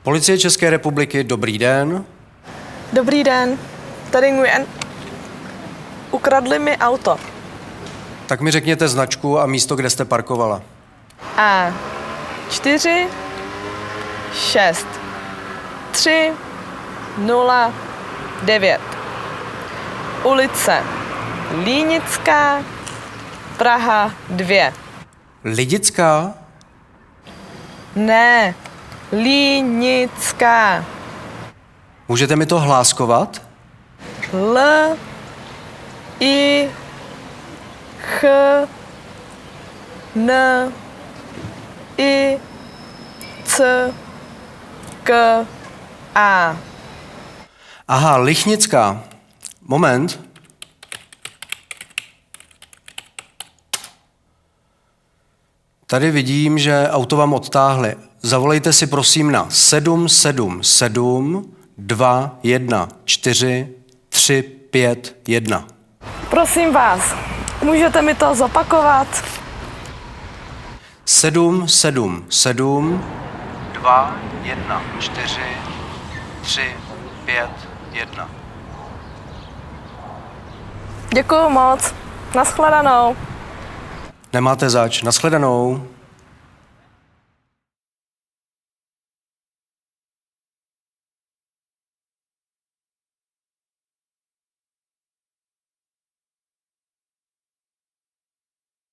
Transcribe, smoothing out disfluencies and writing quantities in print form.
Policie České republiky, dobrý den. Dobrý den, tady Nguyen. Ukradli mi auto. Tak mi řekněte značku a místo, kde jste parkovala. A 4 6 3 0 9. Ulice Línická, Praha 2. Lidická? Ne, Línická. Můžete mi to hláskovat? L I Ch N I C K A. Aha, Lichnická. Moment. Tady vidím, že auto vám odtáhli. Zavolejte si prosím na 777 214 351. Prosím vás, můžete mi to zopakovat? 777 214 351. Děkuju moc. Nashledanou. Nemáte zač. Nashledanou.